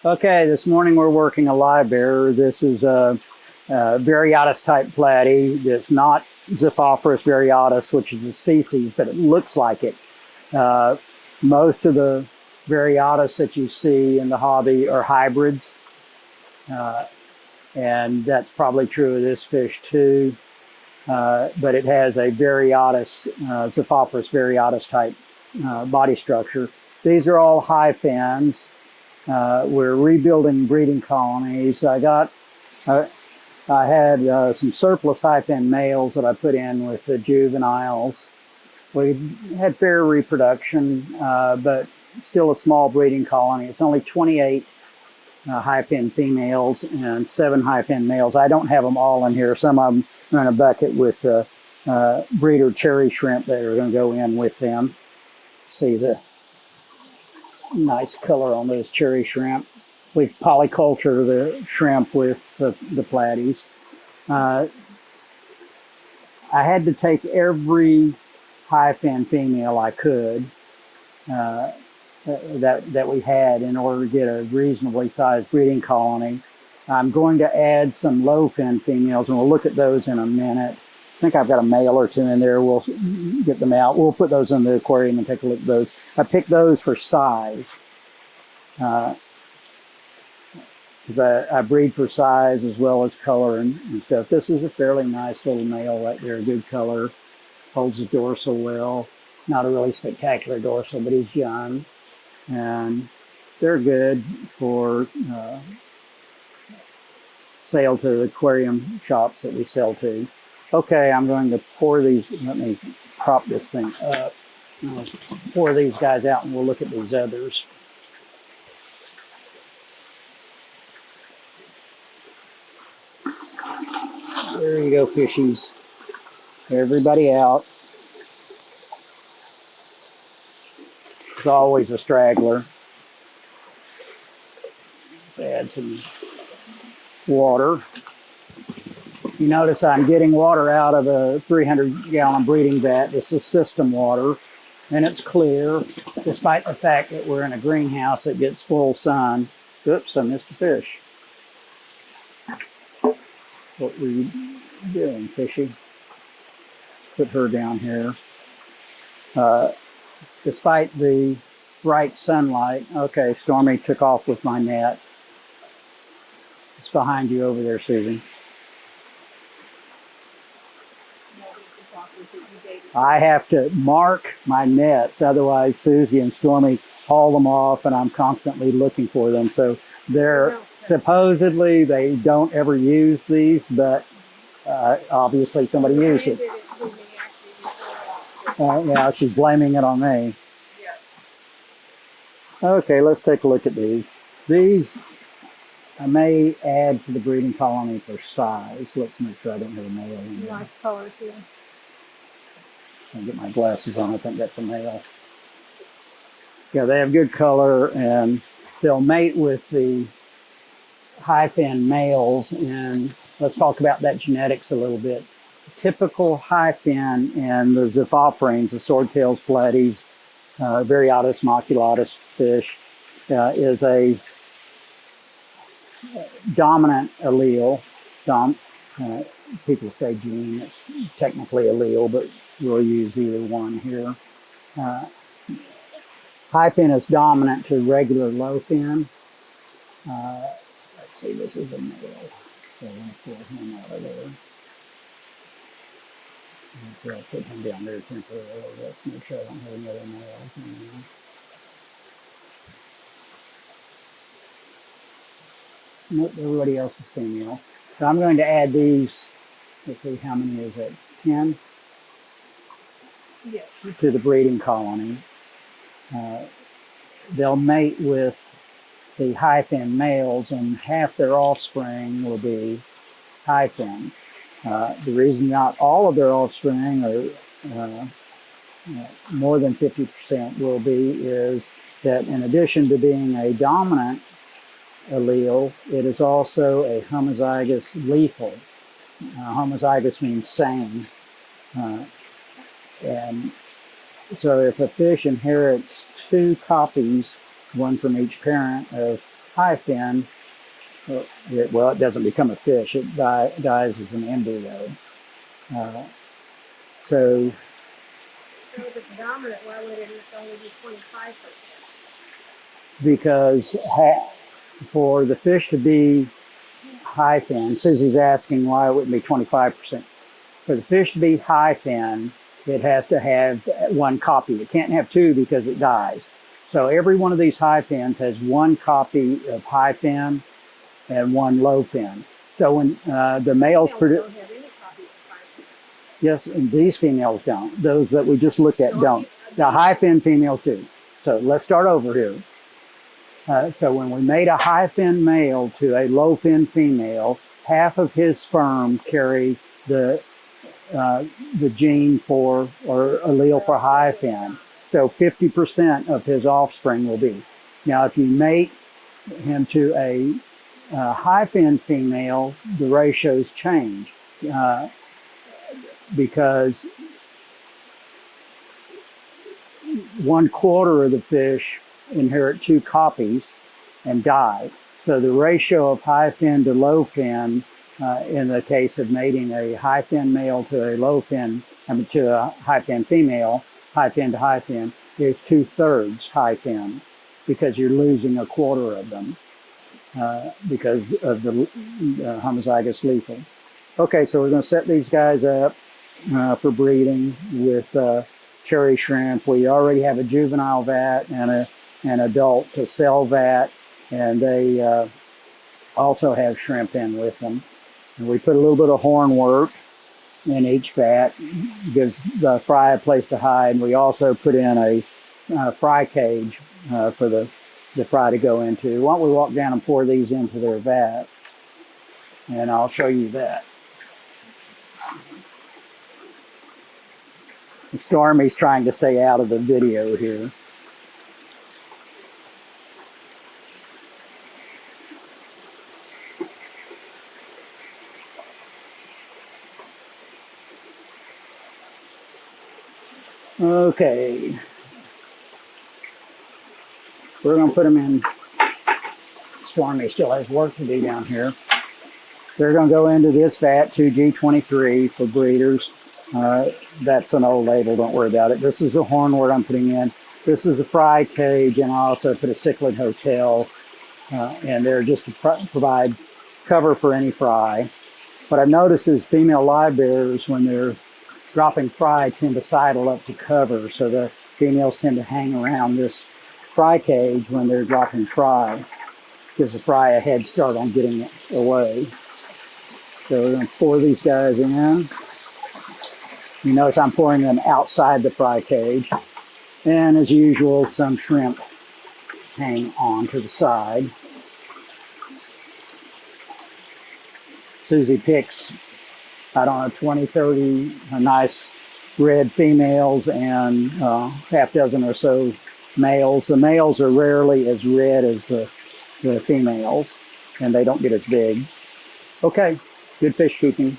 Okay, this morning we're working a Livebearer. This is a Variatus type platy. It's not Ziphophorus Variatus, which is a species, but it looks like it. Most of the Variatus that you see in the hobby are hybrids, and that's probably true of this fish too. But it has a Variatus, Ziphophorus Variatus type body structure. These are all high fins. We're rebuilding breeding colonies. I had some surplus high fin males that I put in with the juveniles. We had fair reproduction, but still a small breeding colony. It's only 28 high fin females and 7 high fin males. I don't have them all in here. Some of them are in a bucket with breeder cherry shrimp that are going to go in with them. See the nice color on those cherry shrimp. We polyculture the shrimp with the platies. I had to take every high fin female I could that we had in order to get a reasonably sized breeding colony. I'm going to add some low fin females, and we'll look at those in a minute. I think I've got a male or 2 in there. We'll get them out. We'll put those in the aquarium and take a look at those. I picked those for size. I breed for size as well as color and stuff. This is a fairly nice little male right there, good color, holds the dorsal well. Not a really spectacular dorsal, but he's young. And they're good for sale to the aquarium shops that we sell to. Okay, I'm going to pour these, let me prop this thing up. I'll pour these guys out and we'll look at these others. There you go, fishies. Everybody out. There's always a straggler. Let's add some water. You notice I'm getting water out of a 300-gallon breeding vat. This is system water, and it's clear, despite the fact that we're in a greenhouse that gets full sun. Oops, I missed a fish. What were you doing, fishy? Put her down here. Despite the bright sunlight, okay, Stormy took off with my net. It's behind you over there, Susan. I have to mark my nets, otherwise Susie and Stormy haul them off, and I'm constantly looking for them. So they're supposedly they don't ever use these, but obviously somebody used it. Yeah, she's blaming it on me. Okay, let's take a look at these. These I may add to the breeding colony for size. Let's make sure I don't have a male in there. Nice color too. I'll get my glasses on. I think that's a male. Yeah, they have good color, and they'll mate with the high fin males. And let's talk about that genetics a little bit. Typical high fin and the Ziphophorines, the swordtails, platies, Variatus, maculatus fish, is a dominant allele. People say gene, it's technically allele, but we'll use either one here. High fin is dominant to regular low fin. Let's see, this is a male. So I'm going to pull him out of there. So I'll put him down there temporarily. Let's make sure I don't have another male in there. Nope, everybody else is female. So I'm going to add these. Let's see, how many is it? 10? Yes. To the breeding colony. They'll mate with the high fin males, and half their offspring will be high fin. The reason not all of their offspring, or more than 50% will be, is that in addition to being a dominant allele, it is also a homozygous lethal. Homozygous means same. And so if a fish inherits 2 copies, one from each parent, of high fin, it doesn't become a fish. It dies as an embryo. So if it's dominant, why would it only be 25%? because for the fish to be high fin, Susie's asking why it wouldn't be 25%. For the fish to be high fin, it has to have one copy. It can't have two because it dies. So every one of these high fins has one copy of high fin and one low fin. So when the males produce, don't have any copies of high fin. yes, and these females don't. Those that we just looked at don't. The high fin females do. So let's start over here. So when we made a high fin male to a low fin female, half of his sperm carry the gene for, or allele for high fin. So 50% of his offspring will be. Now, if you mate him to a high fin female, the ratios change because 1/4 of the fish inherit two copies and die. So the ratio of high fin to low fin, in the case of mating a high fin male to a low fin, to a high fin female, high fin to high fin, is 2/3 high fin because you're losing 1/4 of them because of the homozygous lethal. Okay, so we're going to set these guys up for breeding with cherry shrimp. We already have a juvenile vat and an adult to sell vat, and they also have shrimp in with them. And we put a little bit of hornwork in each vat, gives the fry a place to hide. And we also put in a fry cage for the fry to go into. Why don't we walk down and pour these into their vat, and I'll show you that. Stormy's trying to stay out of the video here. Okay, we're going to put them in. Stormy still has work to do down here. They're going to go into this vat, 2G23 for breeders. That's an old label, don't worry about it. This is the hornwort I'm putting in. This is a fry cage, and I also put a cichlid hotel in there just to provide cover for any fry. What I've noticed is female livebearers, when they're dropping fry, tend to sidle up to cover, so the females tend to hang around this fry cage when they're dropping fry. Gives the fry a head start on getting it away. So we're going to pour these guys in. You notice I'm pouring them outside the fry cage. And as usual, some shrimp hang on to the side. Susie picks, I don't know, 20, 30 nice red females and half dozen or so males. The males are rarely as red as the females, and they don't get as big. Okay, good fish keeping.